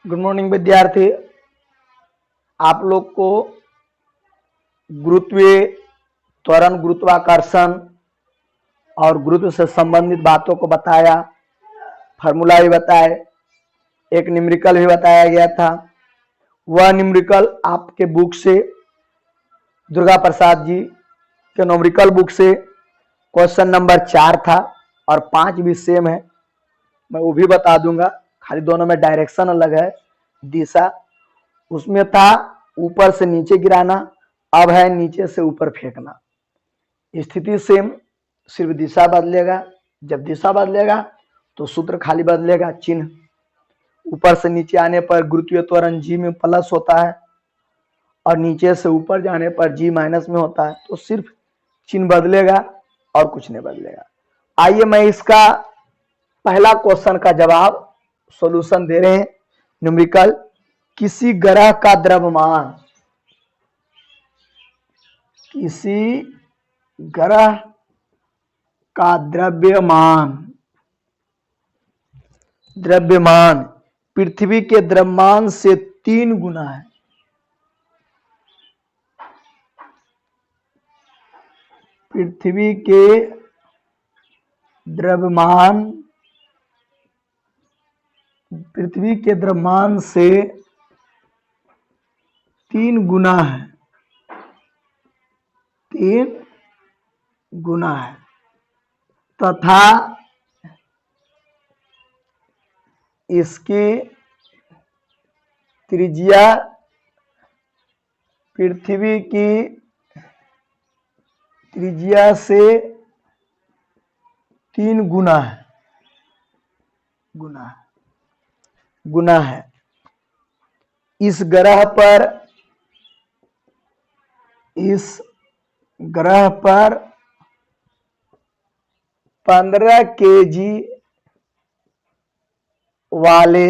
Good morning विद्यार्थी। आप लोग को गुरुत्वीय त्वरण, गुरुत्वाकर्षण और गुरुत्व से संबंधित बातों को बताया, फार्मूला भी बताए, एक न्यूमेरिकल भी बताया गया था। वह न्यूमेरिकल आपके बुक से, दुर्गा प्रसाद जी के न्यूमेरिकल बुक से क्वेश्चन नंबर 4 था और 5 भी सेम है। मैं वो भी बता दूंगा, खाली दोनों में डायरेक्शन अलग है, दिशा। उसमें था ऊपर से नीचे गिराना, अब है नीचे से ऊपर फेंकना। स्थिति सेम, सिर्फ दिशा बदलेगा। जब दिशा बदलेगा तो सूत्र खाली बदलेगा, चिन्ह। ऊपर से नीचे आने पर गुरुत्वीय त्वरण जी में प्लस होता है और नीचे से ऊपर जाने पर जी माइनस में होता है, तो सिर्फ चिन्ह बदलेगा और कुछ नहीं बदलेगा। आइए मैं इसका पहला क्वेश्चन का जवाब सॉल्यूशन दे रहे हैं। न्यूमेरिकल, किसी ग्रह का द्रव्यमान, किसी ग्रह का द्रव्यमान पृथ्वी के द्रव्यमान से 3 गुना है। पृथ्वी के द्रव्यमान से 3 गुना है, 3 गुना है, तथा इसकी त्रिज्या पृथ्वी की त्रिज्या से 3 गुना है, गुना है। इस ग्रह पर 15 केजी वाले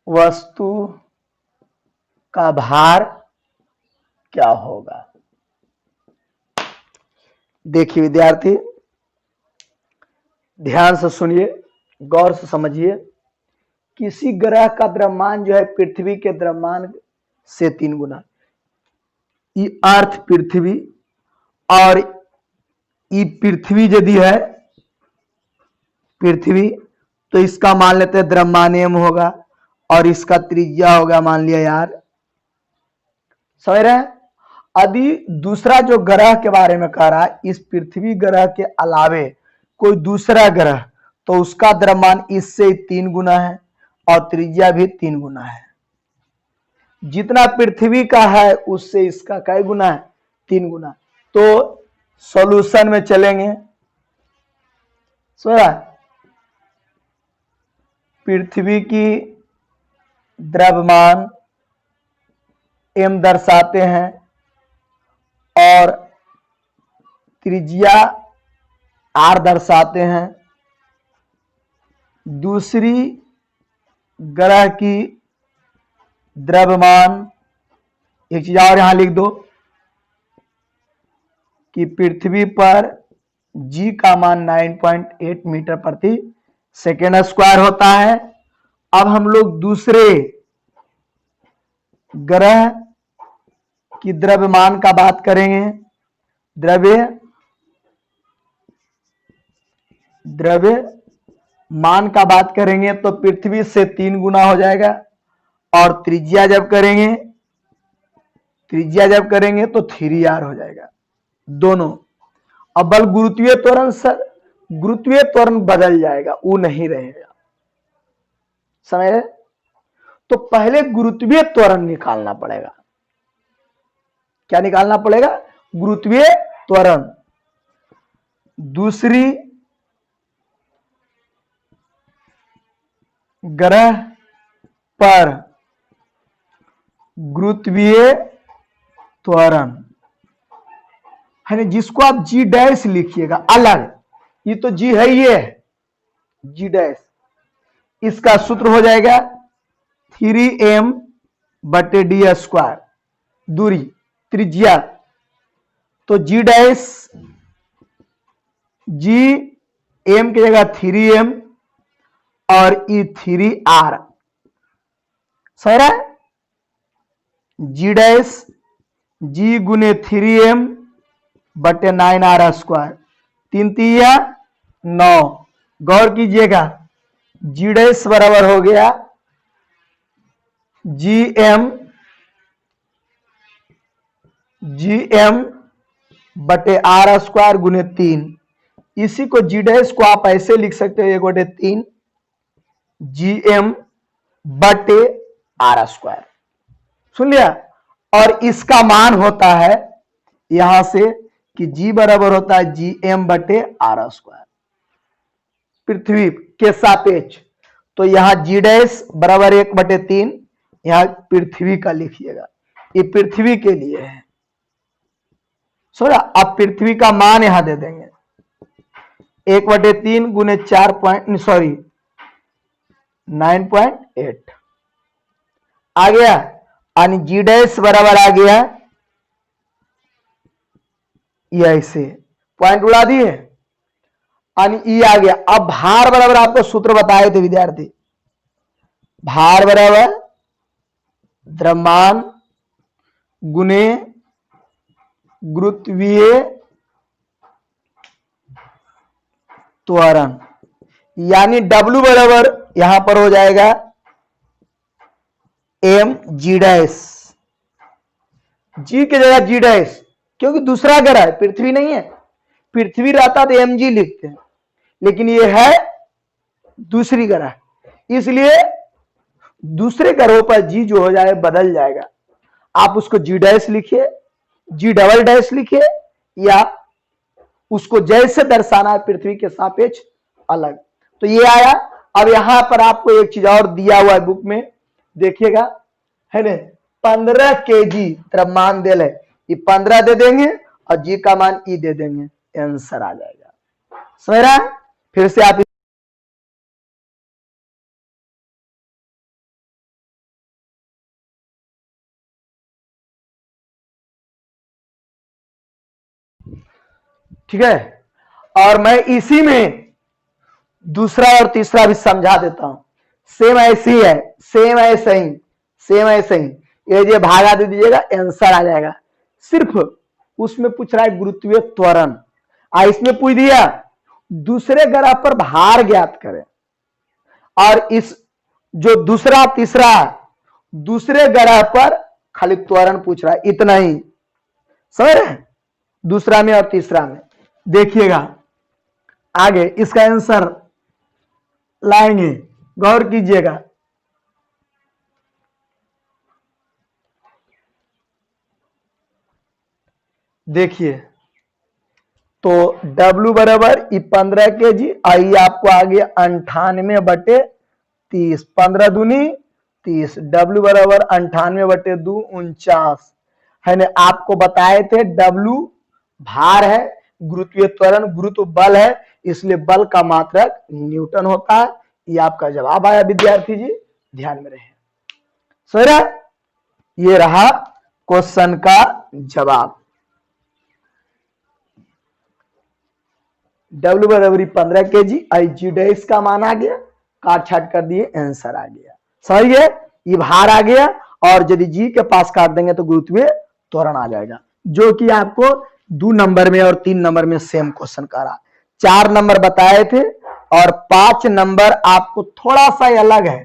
वस्तु का भार क्या होगा? देखिए विद्यार्थी, ध्यान से सुनिए, गौर से समझिए। किसी ग्रह का द्रव्यमान जो है पृथ्वी के द्रव्यमान से 3 गुना। ये अर्थ पृथ्वी, और ये पृथ्वी यदि है पृथ्वी, तो इसका मान लेते हैं द्रव्यमान m होगा और इसका त्रिज्या होगा, मान लिया यार, समझ रहे हैं। यदि दूसरा जो ग्रह के बारे में कह रहा है, इस पृथ्वी ग्रह के अलावे कोई दूसरा ग्रह, तो उसका द्रव्यमान इससे 3 गुना है और त्रिज्या भी 3 गुना है। जितना पृथ्वी का है उससे इसका कई गुना है? 3 गुना। तो सॉल्यूशन में चलेंगे, समझा। पृथ्वी की द्रव्यमान m दर्शाते हैं और त्रिज्या r दर्शाते हैं। दूसरी ग्रह की द्रव्यमान, एक चीज और यहां लिख दो कि पृथ्वी पर g का मान 9.8 मीटर प्रति सेकेंड स्क्वायर होता है। अब हम लोग दूसरे ग्रह की द्रव्यमान का बात करेंगे। द्रव्यमान का बात करेंगे तो पृथ्वी से 3 गुना हो जाएगा और त्रिज्या जब करेंगे तो 3r हो जाएगा, दोनों। अब बल गुरुत्वीय त्वरण, सर गुरुत्वीय त्वरण बदल जाएगा, वो नहीं रहेगा, समझ। तो पहले गुरुत्वीय त्वरण निकालना पड़ेगा। क्या निकालना पड़ेगा? गुरुत्वीय त्वरण। दूसरी ग्रह पर गुरुत्वीय त्वरण है ना, जिसको आप जी डैश लिखिएगा अलग, ये तो जी है, ये जी डैश, इसका सूत्र हो जाएगा 3m/d²। दूरी, त्रिज्या, तो जी डैश एम की जगह 3m और E3R। सही रहा है? जी डैश जी गुने 3m बटे 9R²। 3 तिया 9। गौर कीजिएगा जी डैश बराबर हो गया GM बटे R² गुने 3। इसी को जी डैश को आप ऐसे लिख सकते हो 1/3 GM बटे R²। सुन लिया? और इसका मान होता है यहां से कि G बराबर होता है GM बटे R², पृथ्वी के सापेक्ष। तो यहां G डैश बराबर 1/3, यहां पृथ्वी का लिखिएगा, ये पृथ्वी के लिए है। सोरा अब पृथ्वी का मान यहां दे देंगे 1/3 गुने 9.8 आ गया। यानी जी डैश बराबर आ गया ये, ऐसे पॉइंट उड़ा दिए, यानी ई आ गया। अब भार बराबर आपको सूत्र बताए थे विद्यार्थी, भार बराबर द्रव्यमान गुने गुरुत्वीय त्वरण, यानी W बराबर यहां पर हो जाएगा m जी डैश, जी की जगह जी डैश, क्योंकि दूसरा ग्रह है, पृथ्वी नहीं है। पृथ्वी रहता तो mg लिखते हैं, लेकिन ये है दूसरी ग्रह, इसलिए दूसरे ग्रहों पर जी जो हो जाए बदल जाएगा। आप उसको जी डैश लिखिए, जी डबल डैश लिखिए, या उसको जैसे दर्शाना है पृथ्वी के सापेक्ष अलग। तो ये आया। अब यहां पर आपको एक चीज और दिया हुआ है बुक में, देखिएगा, है ना, 15 kg द्रव्यमान दिल है, ये 15 दे देंगे और जी का मान ई दे देंगे, आंसर आ जाएगा। समझ रहा है? फिर से आप ठीक है। और मैं इसी में दूसरा और तीसरा भी समझा देता हूं। सेम ऐसी है, सेम ऐसे ही, सेम ऐसे ही, ये जो भागा दे दीजिएगा आंसर आ जाएगा। सिर्फ उसमें पूछ रहा है गुरुत्वीय त्वरण, इसमें पूछ दिया दूसरे ग्रह पर भार ज्ञात करें, और इस जो दूसरा तीसरा दूसरे ग्रह पर खाली त्वरण पूछ रहा है, इतना ही। समझ रहे? दूसरा में और तीसरा में देखिएगा आगे इसका आंसर लाएंगे, गौर कीजिएगा। देखिए तो W बराबर 15 kg, आई आपको आ गया 98/30, 15 दूनी 30, W बराबर 98/2 49 है ना। आपको बताए थे W भार है, गुरुत्वीय त्वरण गुरुत्व बल है, इसलिए बल का मात्रक न्यूटन होता है। ये आपका जवाब आया विद्यार्थी जी, ध्यान में रहे। सही है? ये रहा क्वेश्चन का जवाब। W बराबरी 15 kg, आई जी डैश का मान आ गया, काट छाट कर दिए, आंसर आ गया। सही है? ये भार आ गया, और यदि जी के पास काट देंगे तो गुरुत्वीय त्वरण आ जाएगा, जो कि आपको 2 नंबर में और 3 नंबर में सेम क्वेश्चन करा। 4 नंबर बताए थे और 5 नंबर आपको थोड़ा सा अलग है,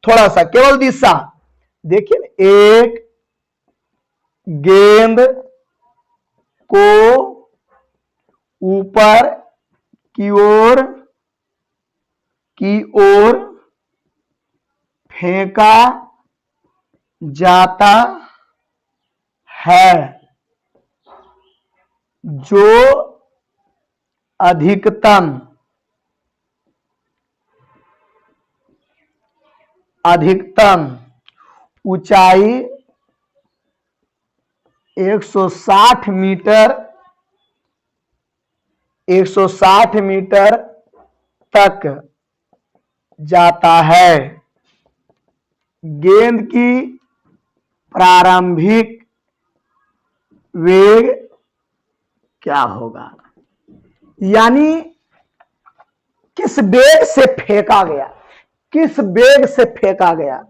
थोड़ा सा, केवल दिशा। देखिए, एक गेंद को ऊपर की ओर फेंका जाता है, जो अधिकतम ऊंचाई 160 मीटर तक जाता है। गेंद की प्रारंभिक वेग क्या होगा? यानी किस वेग से फेंका गया, किस वेग से फेंका गया,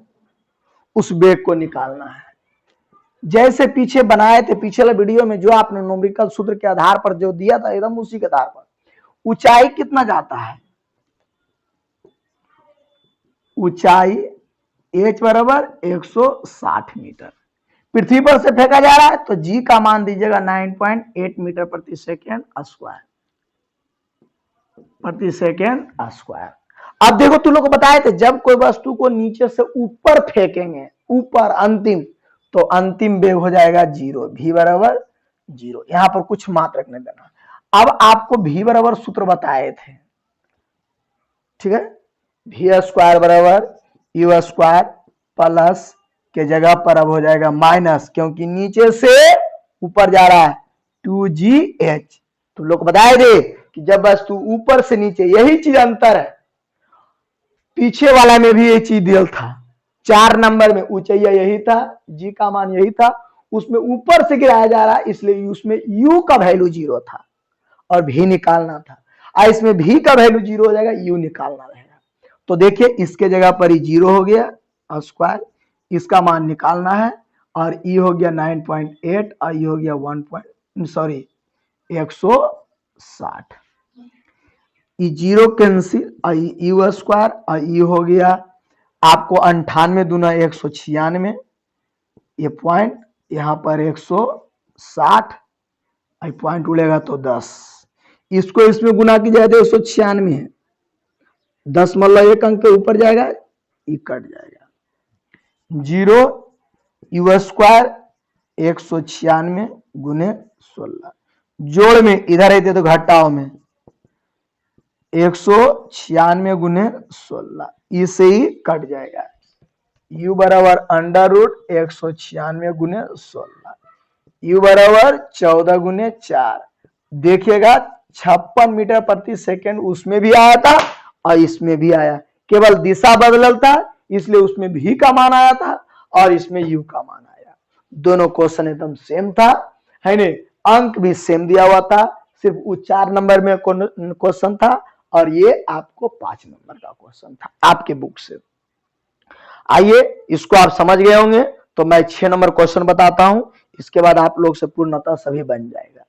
उस वेग को निकालना है। जैसे पीछे बनाए थे पिछले वीडियो में, जो आपने न्यूमेरिकल सूत्र के आधार पर जो दिया था, एकदम उसी के आधार पर। ऊंचाई कितना जाता है, ऊंचाई h बराबर 160 मीटर पृथ्वी पर से फेंका जा रहा है, तो g का मान दीजिएगा 9.8 मीटर प्रति सेकेंड स्क्वायर, प्रति सेकेंड स्क्वायर। अब देखो तुम लोग को बताए थे, जब कोई वस्तु को नीचे से ऊपर फेंकेंगे, ऊपर अंतिम, तो अंतिम वेग हो जाएगा 0, v बराबर 0। यहां पर कुछ मात रखने देना। अब आपको v बराबर सूत्र बताए थे, ठीक है, v स्क्वायर बराबर u स्क्वायर प्लस के जगह पर अब हो जाएगा माइनस, क्योंकि नीचे से ऊपर जा रहा है 2gh। तुम लोग बताए थे कि जब वस्तु ऊपर से नीचे, यही चीज अंतर है, पीछे वाला में भी ये चीज दिया था, 4 नंबर में ऊंचाइया यही था, g का मान यही था, उसमें ऊपर से गिराया जा रहा है, इसलिए उसमें u का वैल्यू 0 था और v निकालना था। और इसमें v का वैल्यू 0 हो जाएगा, u निकालना रहेगा। तो देखिए इसके जगह पर ही 0 हो गया स्क्वायर, इसका मान निकालना है, और e हो गया 9.8 और e हो गया 160। ई 0 कैंसिल, यू स्क्वायर और ई हो गया आपको 98 दूना 196, ये पॉइंट यहां पर 160, पॉइंट उड़ेगा तो 10, इसको इसमें गुना कीजिएगा तो 196 है, 10 मतलब एक अंक के ऊपर जाएगा, ये कट जाएगा, 0 यू स्क्वायर 196 गुने 16, जोड़ में इधर रहते तो घटाओ में 196 गुने 16, इससे ही कट जाएगा, u बराबर अंडर रूट 196 गुने 16, u बराबर 14 गुने 4। देखिएगा 56 मीटर प्रति सेकेंड उसमें भी आया था और इसमें भी आया, केवल दिशा बदलल था, इसलिए उसमें v का मान आया था और इसमें u का मान आया। दोनों क्वेश्चन एकदम सेम था, है नहीं, अंक भी सेम दिया हुआ था, सिर्फ वो 4 नंबर में क्वेश्चन था और ये आपको 5 नंबर का क्वेश्चन था आपके बुक से। आइए इसको आप समझ गए होंगे, तो मैं 6 नंबर क्वेश्चन बताता हूं, इसके बाद आप लोग से पूर्णतः सभी बन जाएगा।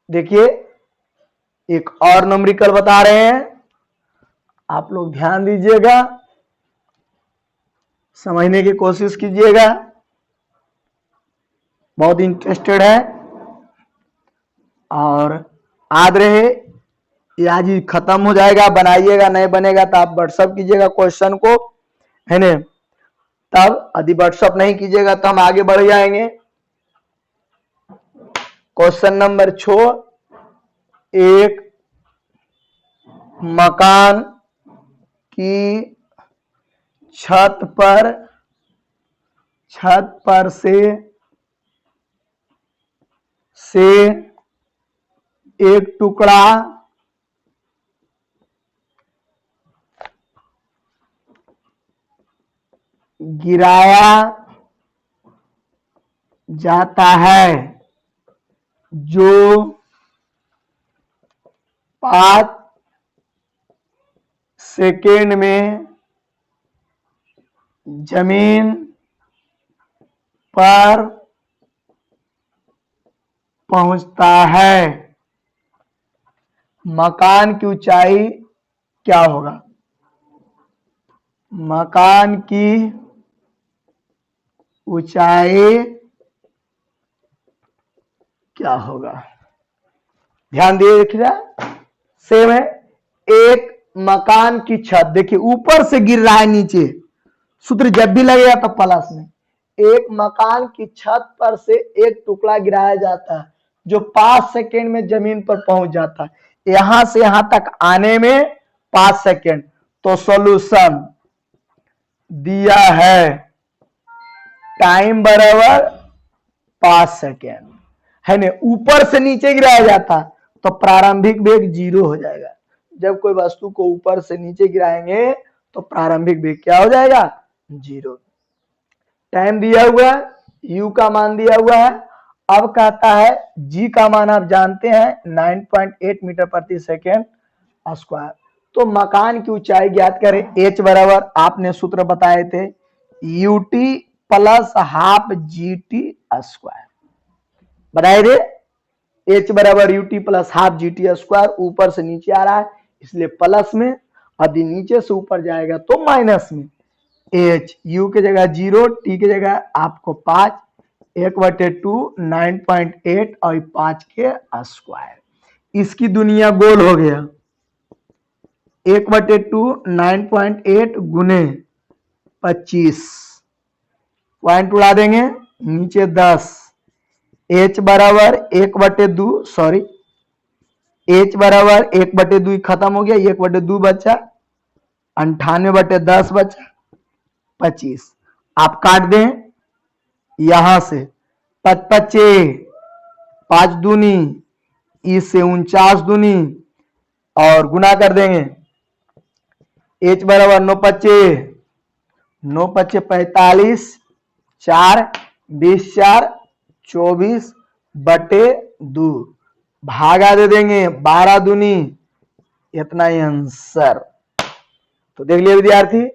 देखिए एक और न्यूमेरिकल बता रहे हैं, आप लोग ध्यान दीजिएगा, समझने की कोशिश कीजिएगा, बहुत इंटरेस्टेड है, और याद रहे ये आज ही खत्म हो जाएगा, बनाइएगा, नहीं बनेगा तो आप व्हाट्सअप कीजिएगा क्वेश्चन को, है ना, तब यदि व्हाट्सअप नहीं कीजिएगा तो हम आगे बढ़ जाएंगे। क्वेश्चन नंबर 6, एक मकान की छत पर से एक टुकड़ा गिराया जाता है जो 5 सेकेंड में जमीन पर पहुंचता है, मकान की ऊंचाई क्या होगा, मकान की ऊंचाई क्या होगा। ध्यान दिए, देखिए सेम है, एक मकान की छत, देखिए ऊपर से गिर रहा है नीचे, सूत्र जब भी लगेगा तो प्लस में, एक मकान की छत पर से एक टुकड़ा गिराया जाता है जो 5 सेकेंड में जमीन पर पहुंच जाता है, यहां से यहां तक आने में 5 सेकेंड। तो सॉल्यूशन दिया है, टाइम बराबर 5 सेकेंड है ना, ऊपर से नीचे गिराया जाता तो प्रारंभिक वेग 0 हो जाएगा। जब कोई वस्तु को ऊपर से नीचे गिराएंगे तो प्रारंभिक वेग क्या हो जाएगा, 0। टाइम दिया हुआ है, u का मान दिया हुआ है। अब कहता है g का मान आप जानते हैं 9.8 मीटर प्रति सेकेंड स्क्वायर। तो मकान की ऊंचाई ज्ञात करें। h बराबर आपने सूत्र बताए थे ut plus half gt square, बताए थे h बराबर ut plus half gt square. ऊपर से नीचे आ रहा है इसलिए प्लस में, यदि नीचे से ऊपर जाएगा तो माइनस में। h u की जगह 0, t की जगह आपको 5, 1/2 9.8 और 5 के स्क्वायर। इसकी दुनिया गोल हो गया, 1/2 9.8 गुने 25, पॉइंट उड़ा देंगे नीचे 10। h बराबर 1/2, सॉरी h बराबर 1/2 खत्म हो गया, 1/2 बचा, 98/10 बचा, 25। आप काट दें यहां से, 55 5 दूनी, इससे 49 दूनी और गुना कर देंगे। h बराबर 9 पच्चे 45, 4 20 4 24/2, भागा दे देंगे 12 दूनी, इतना ही आंसर। तो देख लिया विद्यार्थी,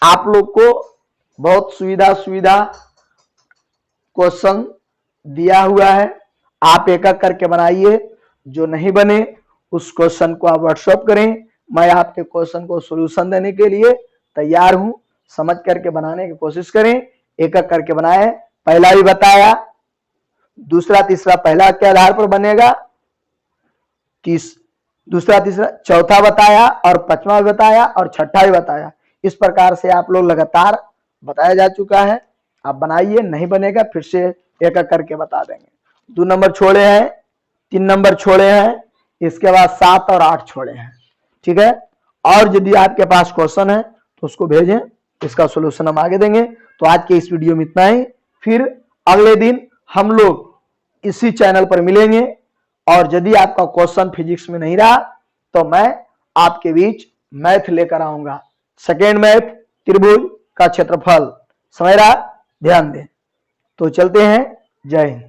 आप लोग को बहुत सुविधा क्वेश्चन दिया हुआ है, आप एक एक करके बनाइए। जो नहीं बने उस क्वेश्चन को आप व्हाट्सएप करें, मैं आपके क्वेश्चन को सॉल्यूशन देने के लिए तैयार हूं। समझ करके बनाने की कोशिश करें, एक एक करके बनाए। पहला भी बताया, दूसरा तीसरा पहला के आधार पर बनेगा, दूसरा तीसरा चौथा बताया और पांचवा भी बताया और छठा भी बताया। इस प्रकार से आप लोग लगातार बताया जा चुका है। आप बनाइए, नहीं बनेगा फिर से एक एक करके बता देंगे। 2 नंबर छोड़े हैं, 3 नंबर छोड़े हैं, इसके बाद 7 और 8 छोड़े हैं, ठीक है। और यदि आपके पास क्वेश्चन है तो उसको भेजें, इसका सोल्यूशन हम आगे देंगे। तो आज के इस वीडियो में इतना ही, फिर अगले दिन हम लोग इसी चैनल पर मिलेंगे। और यदि आपका क्वेश्चन फिजिक्स में नहीं रहा तो मैं आपके बीच मैथ लेकर आऊंगा, सेकेंड मैथ, त्रिभुज का क्षेत्रफल। समझ रहा, ध्यान दें। तो चलते हैं, जय हिंद।